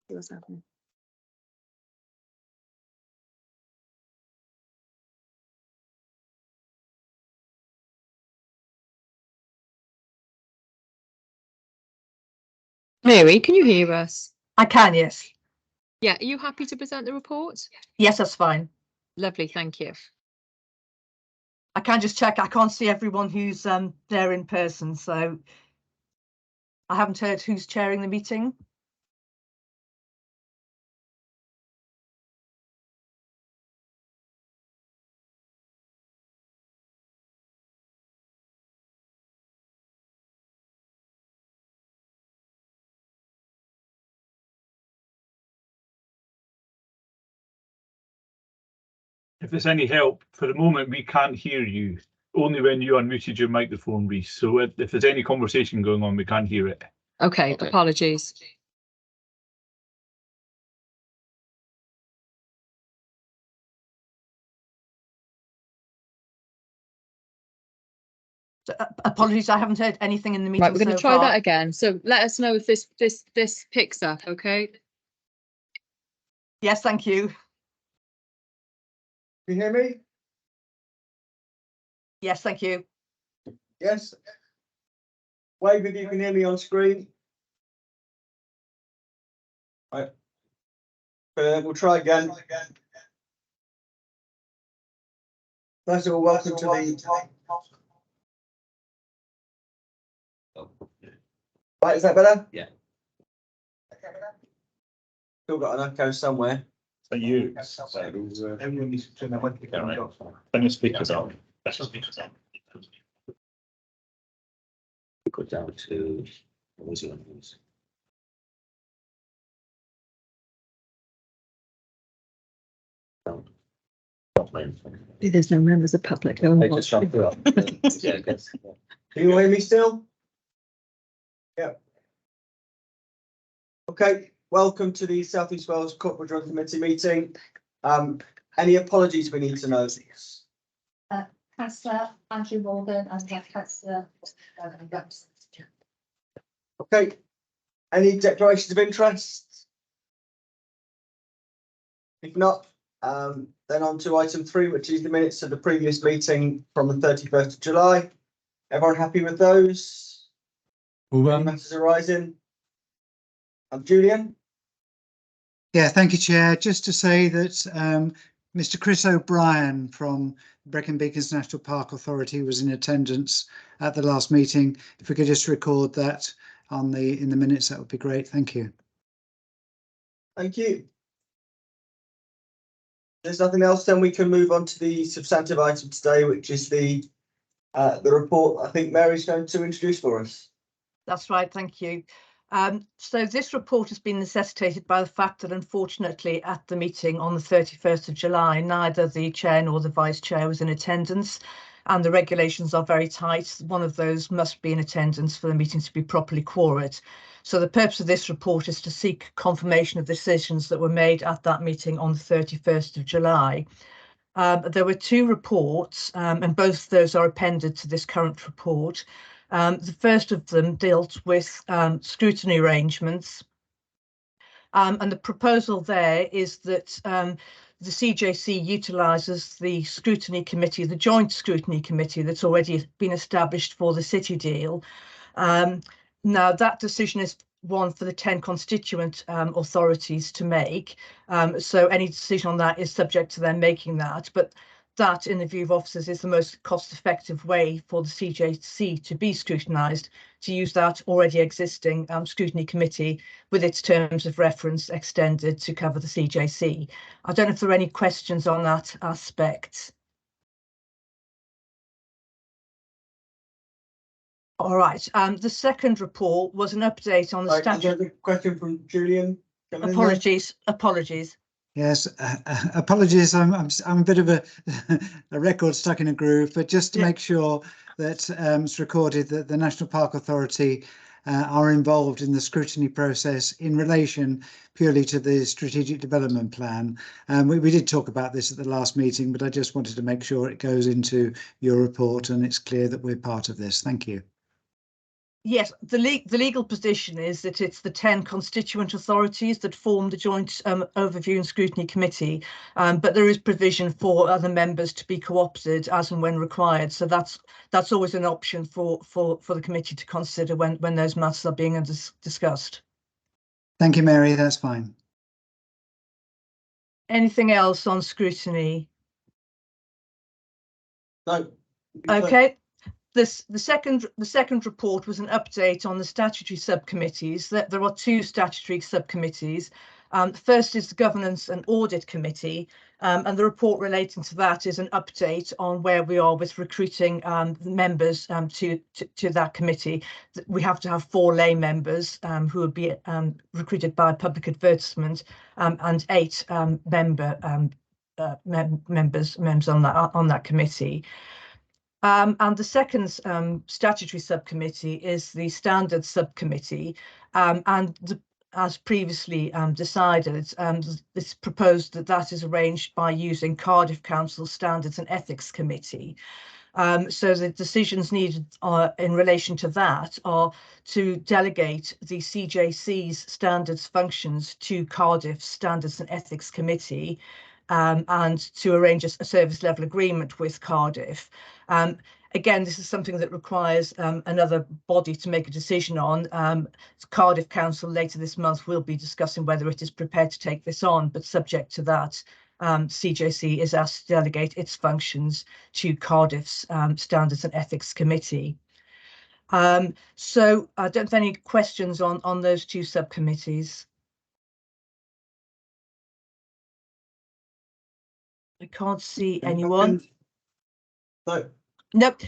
See what's happening. Mary, can you hear us? I can, yes. Yeah, are you happy to present the report? Yes, that's fine. Lovely, thank you. I can just check. I can't see everyone who's there in person, so I haven't heard who's chairing the meeting. If there's any help, for the moment we can't hear you. Only when you unmuted your microphone, Reese. So if there's any conversation going on, we can't hear it. Okay, apologies. So, apologies, I haven't heard anything in the meeting. Right, we're going to so try far. that again. So let us know if this picks up, okay? Yes, thank you. Can you hear me? Yes, thank you. Yes. Wave if you can hear me on screen. Right. We'll try again. First of all, welcome to the. Right, is that better? Yeah. Still got an echo somewhere. So you. Everyone needs to turn their microphone off. Turn your speakers on. Go down to There's no members of public. Can you hear me still? Yeah. Okay, welcome to the South East Wales Corporate Drug Committee meeting. Any apologies we need to know? Councillor Andrew Morgan and Councillor. Okay. Any declarations of interest? If not, then on to item 3, which is the minutes of the previous meeting from the 31st of July. Everyone happy with those? Any matters arising? Julian? Yeah, thank you, Chair. Just to say that Mr. Chris O'Brien from Brecon Beacons National Park Authority was in attendance at the last meeting. If we could just record that in the minutes, that would be great. Thank you. Thank you. There's nothing else, then we can move on to the substantive item today, which is the report I think Mary's going to introduce for us. That's right, thank you. So this report has been necessitated by the fact that unfortunately at the meeting on the 31st of July, neither the chair nor the vice chair was in attendance, and the regulations are very tight. One of those must be in attendance for the meeting to be properly quorate. So the purpose of this report is to seek confirmation of decisions that were made at that meeting on the 31st of July. There were 2 reports, and both those are appended to this current report. The first of them dealt with scrutiny arrangements, and the proposal there is that the CJC utilises the scrutiny committee, the joint scrutiny committee that's already been established for the city deal. Now that decision is one for the 10 constituent authorities to make, so any decision on that is subject to them making that, but that, in the view of officers, is the most cost-effective way for the CJC to be scrutinised, to use that already existing scrutiny committee with its terms of reference extended to cover the CJC. I don't know if there are any questions on that aspect. All right. The second report was an update on the statute. A question from Julian. Apologies. Yes, apologies. I'm a bit of a record stuck in a groove, but just to make sure that it's recorded that the National Park Authority are involved in the scrutiny process in relation purely to the strategic development plan. We did talk about this at the last meeting, but I just wanted to make sure it goes into your report and it's clear that we're part of this. Thank you. Yes, the legal position is that it's the 10 constituent authorities that form the joint overview and scrutiny committee, but there is provision for other members to be co-opted as and when required. So that's always an option for the committee to consider when those matters are being discussed. Thank you, Mary. That's fine. Anything else on scrutiny? No. Okay. The second report was an update on the statutory subcommittees. That there are 2 statutory subcommittees. The first is the Governance and Audit Committee, and the report relating to that is an update on where we are with recruiting members to that committee. We have to have 4 lay members who will be recruited by public advertisement, and 8 members on that committee. And the second statutory subcommittee is the Standards Subcommittee, as previously decided, it's proposed that is arranged by using Cardiff Council Standards and Ethics Committee. So the decisions needed in relation to that are to delegate the CJC's standards functions to Cardiff Standards and Ethics Committee, and to arrange a service level agreement with Cardiff. Again, this is something that requires another body to make a decision on. Cardiff Council later this month will be discussing whether it is prepared to take this on, but subject to that, CJC is asked to delegate its functions to Cardiff's Standards and Ethics Committee. So I don't have any questions on those 2 subcommittees. I can't see anyone. No. Nope.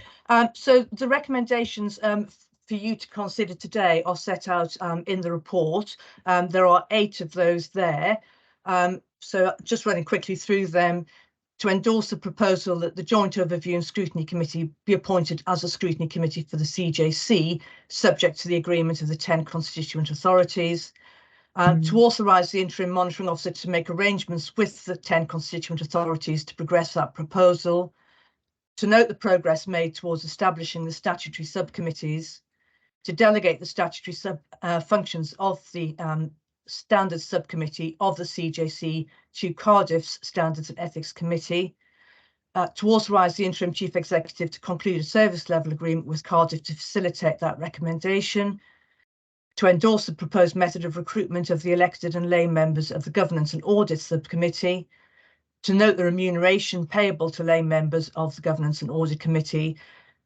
So the recommendations for you to consider today are set out in the report. There are 8 of those there. So just running quickly through them. To endorse the proposal that the Joint Overview and Scrutiny Committee be appointed as a scrutiny committee for the CJC, subject to the agreement of the 10 constituent authorities. To authorise the interim monitoring officer to make arrangements with the 10 constituent authorities to progress that proposal. To note the progress made towards establishing the statutory subcommittees. To delegate the statutory functions of the Standards Subcommittee of the CJC to Cardiff's Standards and Ethics Committee. To authorise the interim chief executive to conclude a service level agreement with Cardiff to facilitate that recommendation. To endorse the proposed method of recruitment of the elected and lay members of the Governance and Audit Subcommittee. To note the remuneration payable to lay members of the Governance and Audit Committee.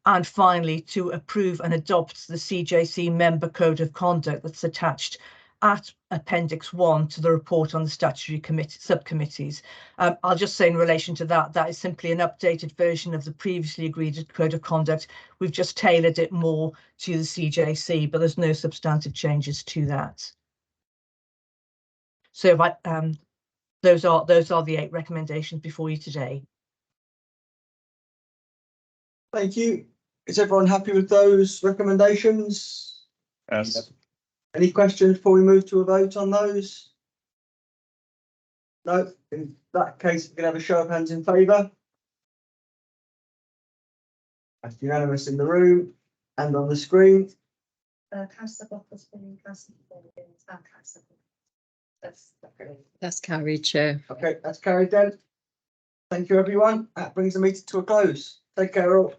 And finally, to approve and adopt the CJC Member Code of Conduct that's attached at Appendix 1 to the report on the statutory subcommittees. I'll just say in relation to that, that is simply an updated version of the previously agreed Code of Conduct. We've just tailored it more to the CJC, but there's no substantive changes to that. So those are the 8 recommendations before you today. Thank you. Is everyone happy with those recommendations? Yes. Any questions before we move to a vote on those? No. In that case, we're going to have a show of hands in favour. That's unanimous in the room and on the screen. Councillor Bottas, Councillor Morgan, and Councillor. That's carried, Chair. Okay, that's carried then. Thank you, everyone. That brings the meeting to a close. Take care all.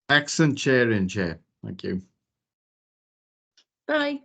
Excellent chair. Thank you. Bye.